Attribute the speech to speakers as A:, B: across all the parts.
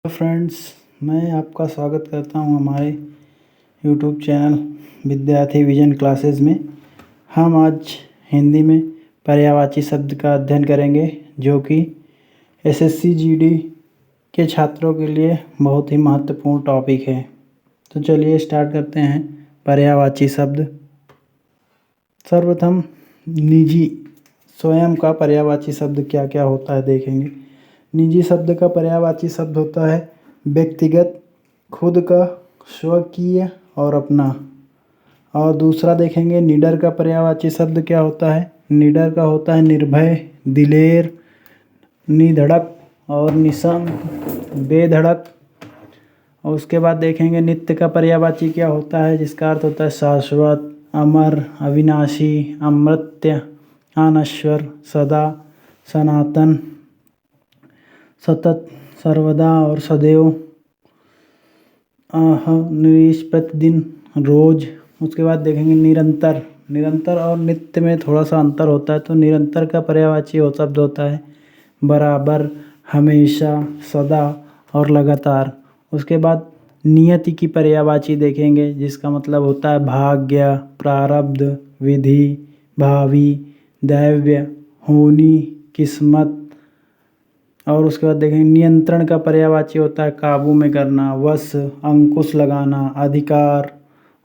A: Friends, मैं आपका स्वागत करता हूं हमारे यूट्यूब चैनल विद्यार्थी विजन क्लासेस में। हम आज हिंदी में पर्यायवाची शब्द का अध्ययन करेंगे, जो कि एसएससी जीडी के छात्रों के लिए बहुत ही महत्वपूर्ण टॉपिक है। तो चलिए स्टार्ट करते हैं। पर्यायवाची शब्द। सर्वप्रथम निजी स्वयं का पर्यायवाची शब्द क्या क्या होता है देखेंगे। निजी शब्द का पर्यायवाची शब्द होता है व्यक्तिगत, खुद का, स्वकीय और अपना। और दूसरा देखेंगे निडर का पर्यायवाची शब्द क्या होता है। निडर का होता है निर्भय, दिलेर, निधड़क और निशंक, बेधड़क। और उसके बाद देखेंगे नित्य का पर्यायवाची क्या होता है, जिसका अर्थ होता है शाश्वत, अमर, अविनाशी, अमर्त्य, अनश्वर, सदा, सनातन, सतत, सर्वदा और सदैव, निरीश, प्रतिदिन, रोज। उसके बाद देखेंगे निरंतर। निरंतर और नित्य में थोड़ा सा अंतर होता है, तो निरंतर का पर्यायवाची शब्द होता है बराबर, हमेशा, सदा और लगातार। उसके बाद नियति की पर्यायवाची देखेंगे, जिसका मतलब होता है भाग्य, प्रारब्ध, विधि, भावी, दैव्य, होनी, किस्मत। और उसके बाद देखेंगे नियंत्रण का पर्यायवाची होता है काबू में करना, वश, अंकुश लगाना, अधिकार।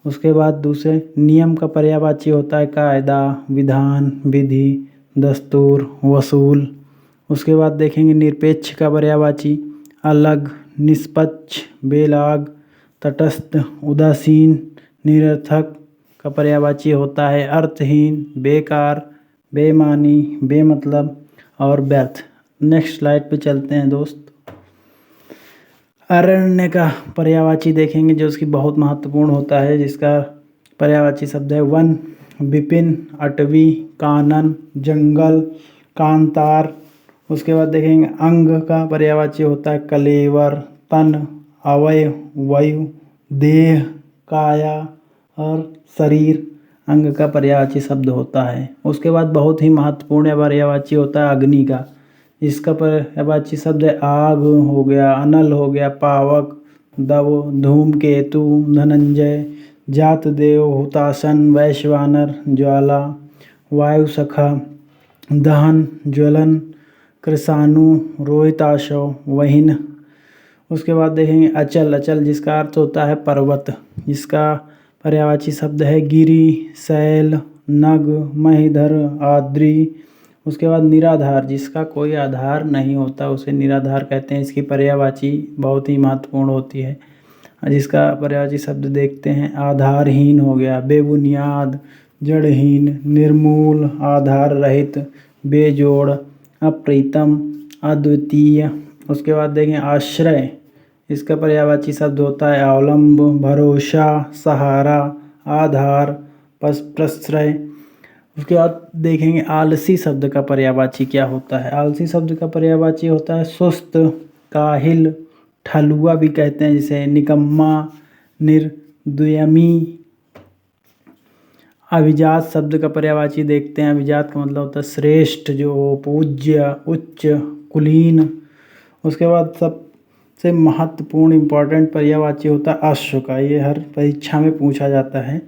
A: उसके बाद दूसरे नियम का पर्यायवाची होता है कायदा, विधान, विधि, दस्तूर, वसूल। उसके बाद देखेंगे निरपेक्ष का पर्यायवाची अलग, निष्पक्ष, बेलाग, तटस्थ, उदासीन। निरर्थक का पर्यायवाची होता है अर्थहीन, बेकार, बेमानी, बेमतलब और व्यर्थ। नेक्स्ट स्लाइड पे चलते हैं दोस्त। अरण्य का पर्यायवाची देखेंगे, जो उसकी बहुत महत्वपूर्ण होता है, जिसका पर्यायवाची शब्द है वन, विपिन, अटवी, कानन, जंगल, कांतार। उसके बाद देखेंगे अंग का पर्यायवाची होता है कलेवर, तन, अवयव, वायु, देह, काया और शरीर। अंग का पर्यायवाची शब्द होता है। उसके बाद बहुत ही महत्वपूर्ण पर्यायवाची होता है अग्नि का। इसका पर्यायवाची शब्द है आग हो गया, अनल हो गया, पावक, दव, धूमकेतु, धनंजय, जातदेव, हुतासन, वैश्वानर, ज्वाला, वायुसखा, दहन, ज्वलन, कृषाणु, रोहिताशव, वहीन। उसके बाद देखेंगे अचल। अचल जिसका अर्थ होता है पर्वत, जिसका पर्यायवाची शब्द है गिरि, शैल, नग, महीधर, आद्री। उसके बाद निराधार, जिसका कोई आधार नहीं होता उसे निराधार कहते हैं। इसकी पर्यायवाची बहुत ही महत्वपूर्ण होती है, जिसका पर्यायवाची शब्द देखते हैं आधारहीन हो गया, बेबुनियाद, जड़हीन, निर्मूल, आधार रहित, बेजोड़, अप्रीतम, अद्वितीय। उसके बाद देखें आश्रय। इसका पर्यायवाची शब्द होता है अवलंब, भरोसा, सहारा, आधार, प्रश्रय। उसके बाद देखेंगे आलसी शब्द का पर्यायवाची क्या होता है। आलसी शब्द का पर्यायवाची होता है सुस्त, काहिल, ठलुआ भी कहते हैं जिसे, निकम्मा, निर्दयमी। अभिजात शब्द का पर्यायवाची देखते हैं। अभिजात का मतलब होता है श्रेष्ठ, जो पूज्य, उच्च, कुलीन। उसके बाद सबसे महत्वपूर्ण इम्पोर्टेंट पर्यायवाची होता है अश्व का। ये हर परीक्षा में पूछा जाता है।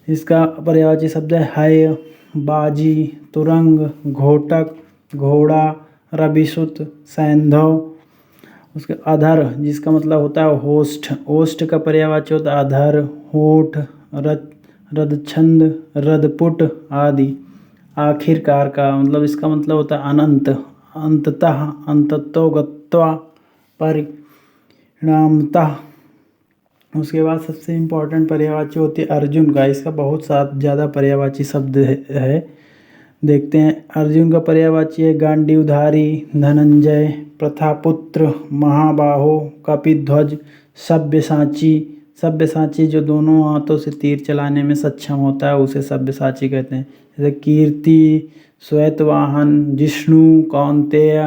A: इसका पर्यायवाची शब्द है बाजी, तुरंग, घोटक, घोड़ा, रविसुत, सैंधव। उसके अधर, जिसका मतलब होता है होष्ठ। ओष्ठ का पर्यायवाची होता है अधर, होठ, रदछंद, रदपुट आदि। आखिरकार का मतलब, इसका मतलब होता है अनंत, अंततः, अंततो गत्वा, परिणामतः। उसके बाद सबसे इम्पोर्टेंट पर्यायवाची होती है अर्जुन का। इसका बहुत ज़्यादा पर्यायवाची शब्द है। देखते हैं। अर्जुन का पर्यायवाची है गांडीवधारी, धनंजय, प्रथापुत्र, महाबाहो, कपिध्वज, सब्यसाची। सब्यसाची जो दोनों हाथों से तीर चलाने में सक्षम होता है उसे सब्यसाची कहते हैं। जैसे कीर्ति, श्वेतवाहन, जिष्णु, कौंतेय,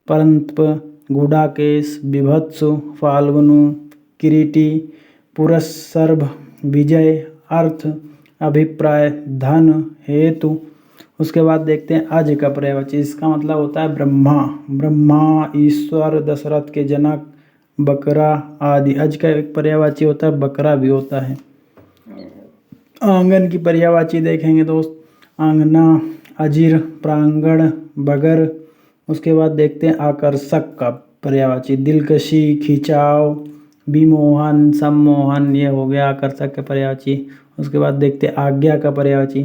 A: परंतप, गुडाकेश, बिभत्सु, फाल्गुनु, किरीटी, पुरस्सर्भ, विजय, अर्थ, अभिप्राय, धन, हेतु। उसके बाद देखते हैं अज का पर्यायवाची। इसका मतलब होता है ब्रह्मा। ब्रह्मा, ईश्वर, दशरथ के जनक, बकरा आदि। अज का एक पर्यायवाची होता है बकरा भी होता है। आंगन की पर्यायवाची देखेंगे दोस्त, आंगना, अजीर, प्रांगण, बगर। उसके बाद देखते हैं आकर्षक का पर्यायवाची, दिलकशी, खिंचाव, विमोहन, सम्मोहन, ये हो गया आकर्षक का पर्यायवाची। उसके बाद देखते हैं आज्ञा का पर्यायवाची,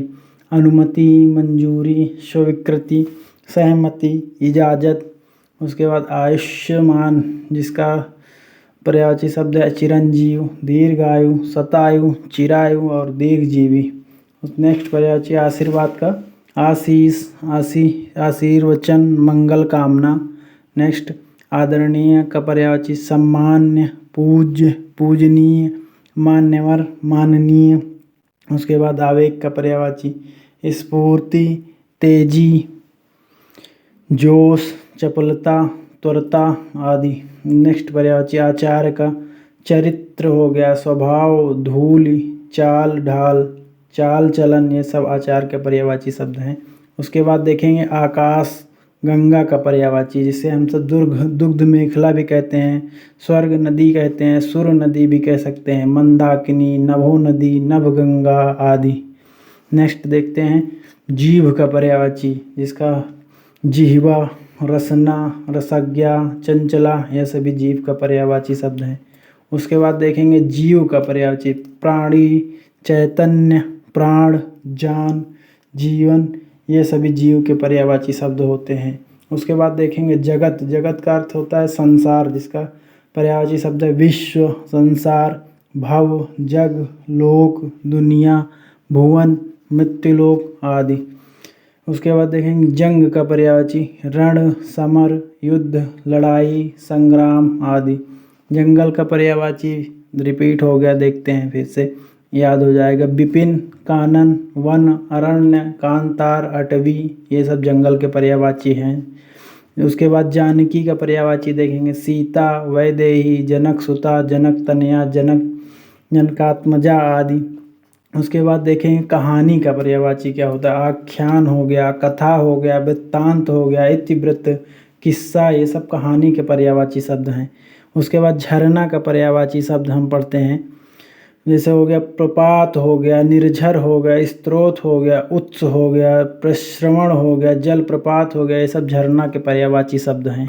A: अनुमति, मंजूरी, स्वीकृति, सहमति, इजाज़त। उसके बाद आयुष्मान, जिसका पर्यायवाची शब्द है चिरंजीव, दीर्घायु, शतायु, चिरायु और दीर्घजीवी। नेक्स्ट पर्यायवाची आशीर्वाद का, आशीष, आशीर्वचन, मंगल कामना। नेक्स्ट आदरणीय का पर्यायवाची सम्मान्य, पूज्य, पूजनीय, मान्यवर, माननीय। उसके बाद आवेग का पर्यायवाची स्फूर्ति, तेजी, जोश, चपलता, त्वरता आदि। नेक्स्ट पर्यायवाची आचार का, चरित्र हो गया, स्वभाव, धूल, चाल ढाल, चाल चलन, ये सब आचार के पर्यायवाची शब्द हैं। उसके बाद देखेंगे आकाश, गंगा का पर्यायवाची, जिसे हम सब दुग्ध मेखला भी कहते हैं, स्वर्ग नदी कहते हैं, सुर नदी भी कह सकते हैं, मंदाकिनी, नभो नदी, नभगंगा आदि। नेक्स्ट देखते हैं जीव का पर्यायवाची, जिसका जिह्वा, रसना, रसज्ञा, चंचला, यह सभी जीव का पर्यायवाची शब्द हैं। उसके बाद देखेंगे जीव का पर्यायवाची, प्राणी, चैतन्य, प्राण, जान, जीवन, ये सभी जीव के पर्यायवाची शब्द होते हैं। उसके बाद देखेंगे जगत, जगत का अर्थ होता है संसार, जिसका पर्यायवाची शब्द है विश्व, संसार, भव, जग, लोक, दुनिया, भुवन, मृत्युलोक आदि। उसके बाद देखेंगे जंग का पर्यायवाची, रण, समर, युद्ध, लड़ाई, संग्राम आदि। जंगल का पर्यायवाची रिपीट हो गया, देखते हैं फिर से, याद हो जाएगा, विपिन, कानन, वन, अरण्य, कांतार, अटवी, ये सब जंगल के पर्यायवाची हैं। उसके बाद जानकी का पर्यायवाची देखेंगे, सीता, वैदेही, जनक सुता, जनक तनया, जनकात्मजा आदि। उसके बाद देखेंगे कहानी का पर्यायवाची क्या होता है, आख्यान हो गया, कथा हो गया, वृत्तांत हो गया, इतिवृत्त, किस्सा, ये सब कहानी के पर्यायवाची शब्द हैं। उसके बाद झरना का पर्यायवाची शब्द हम पढ़ते हैं, जैसे हो गया प्रपात हो गया, निर्झर हो गया, स्रोत हो गया, उत्स हो गया, प्रश्रवण हो गया, जल प्रपात हो गया, ये सब झरना के पर्यायवाची शब्द हैं।